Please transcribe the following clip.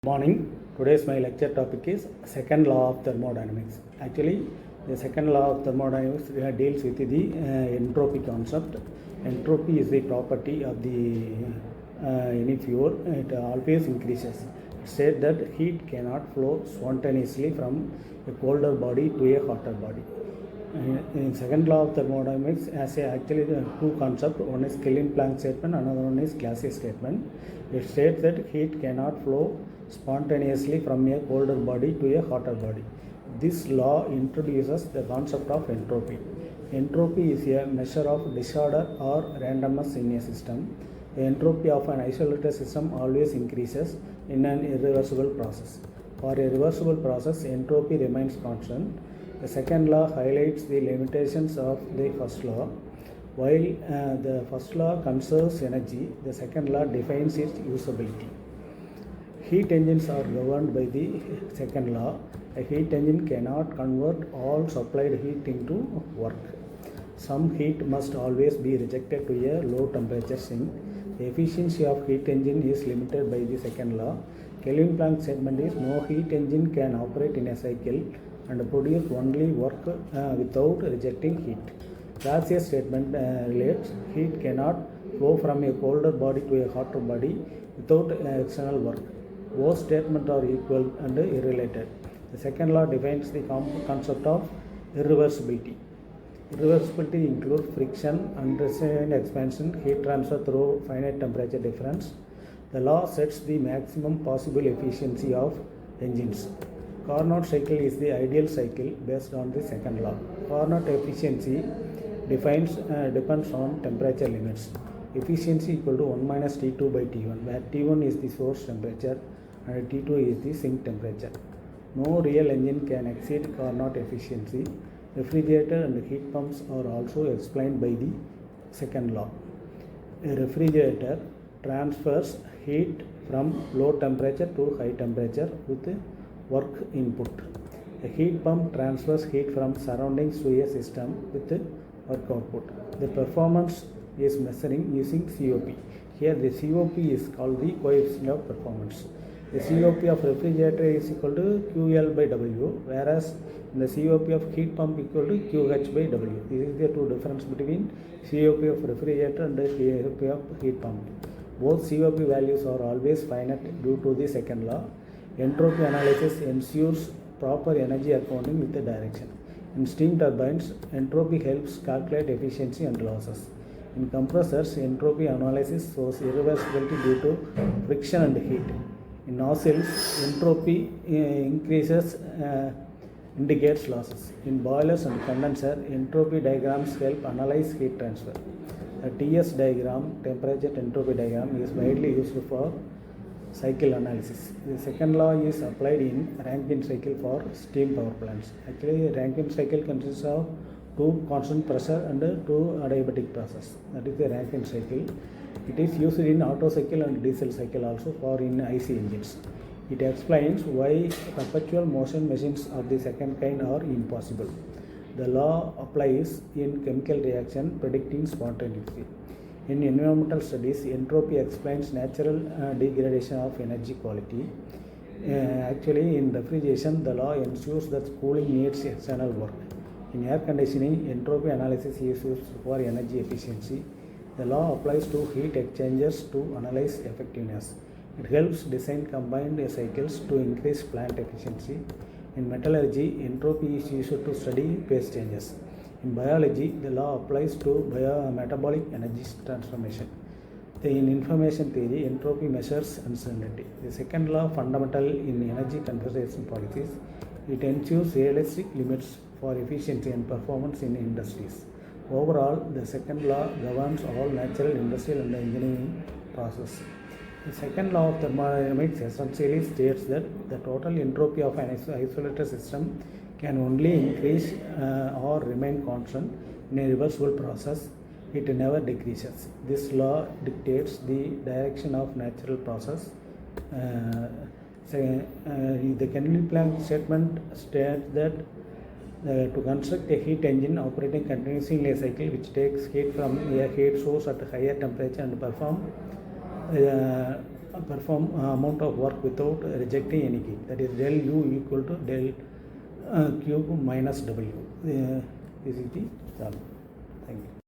Morning. Today's my lecture topic is Second Law of Thermodynamics. Actually, the Second Law of Thermodynamics deals with the entropy concept. Entropy is the property of the any fuel. It always increases. It said that heat cannot flow spontaneously from a colder body to a hotter body. In Second Law of Thermodynamics, actually two concepts. One is Kelvin-Planck statement, another one is Clausius statement. It states that heat cannot flow spontaneously from a colder body to a hotter body. This law introduces the concept of entropy. Entropy is a measure of disorder or randomness in a system. The entropy of an isolated system always increases in an irreversible process. For a reversible process, entropy remains constant. The second law highlights the limitations of the first law. While the first law conserves energy, the second law defines its usability. Heat engines are governed by the second law. A heat engine cannot convert all supplied heat into work. Some heat must always be rejected to a low temperature sink. The efficiency of heat engine is limited by the second law. Kelvin-Planck statement is no heat engine can operate in a cycle and produce only work without rejecting heat. Clausius statement relates heat cannot flow from a colder body to a hotter body without external work. Both statements are equal and irrelated. The second law defines the concept of irreversibility. Irreversibility includes friction, unrestrained expansion, heat transfer through finite temperature difference. The law sets the maximum possible efficiency of engines. Carnot cycle is the ideal cycle based on the second law. Carnot efficiency depends on temperature limits. Efficiency equal to 1 minus T2 by T1, where T1 is the source temperature and T2 is the sink temperature. No real engine can exceed Carnot efficiency. Refrigerator and heat pumps are also explained by the second law. A refrigerator transfers heat from low temperature to high temperature with work input. A heat pump transfers heat from surroundings to a system with work output. The performance is measuring using COP. Here the COP is called the coefficient of performance. The COP of refrigerator is equal to QL by W, whereas the COP of heat pump equal to QH by W. This is the two difference between COP of refrigerator and the COP of heat pump. Both COP values are always finite due to the second law. Entropy analysis ensures proper energy accounting with the direction. In steam turbines, entropy helps calculate efficiency and losses. In compressors, entropy analysis shows irreversibility due to friction and heat. In nozzles, entropy increases indicates losses. In boilers and condenser, entropy diagrams help analyze heat transfer. A TS diagram, temperature entropy diagram, is widely used for cycle analysis. The second law is applied in Rankine cycle for steam power plants. Actually, Rankine cycle consists of two constant pressure and two adiabatic process. That is the Rankine cycle. It is used in Otto cycle and diesel cycle also for in IC engines. It explains why perpetual motion machines of the second kind are impossible. The law applies in chemical reaction predicting spontaneity. In environmental studies, entropy explains natural degradation of energy quality. Actually, in refrigeration, the law ensures that cooling needs external work. In air conditioning, entropy analysis is used for energy efficiency. The law applies to heat exchangers to analyze effectiveness. It helps design combined cycles to increase plant efficiency. In metallurgy, entropy is used to study phase changes. In biology, the law applies to metabolic energy transformation. In information theory, entropy measures uncertainty. The second law, fundamental in energy conservation policies, it ensures realistic limits for efficiency and performance in industries. Overall, the second law governs all natural, industrial and engineering processes. The second law of thermodynamics essentially states that the total entropy of an isolated system can only increase or remain constant in a reversible process. It never decreases. This law dictates the direction of natural process. The Kelvin-Planck statement states that to construct a heat engine operating continuously in a cycle which takes heat from a heat source at a higher temperature and perform perform amount of work without rejecting any heat. That is del U equal to del Q minus W. This is the problem. Thank you.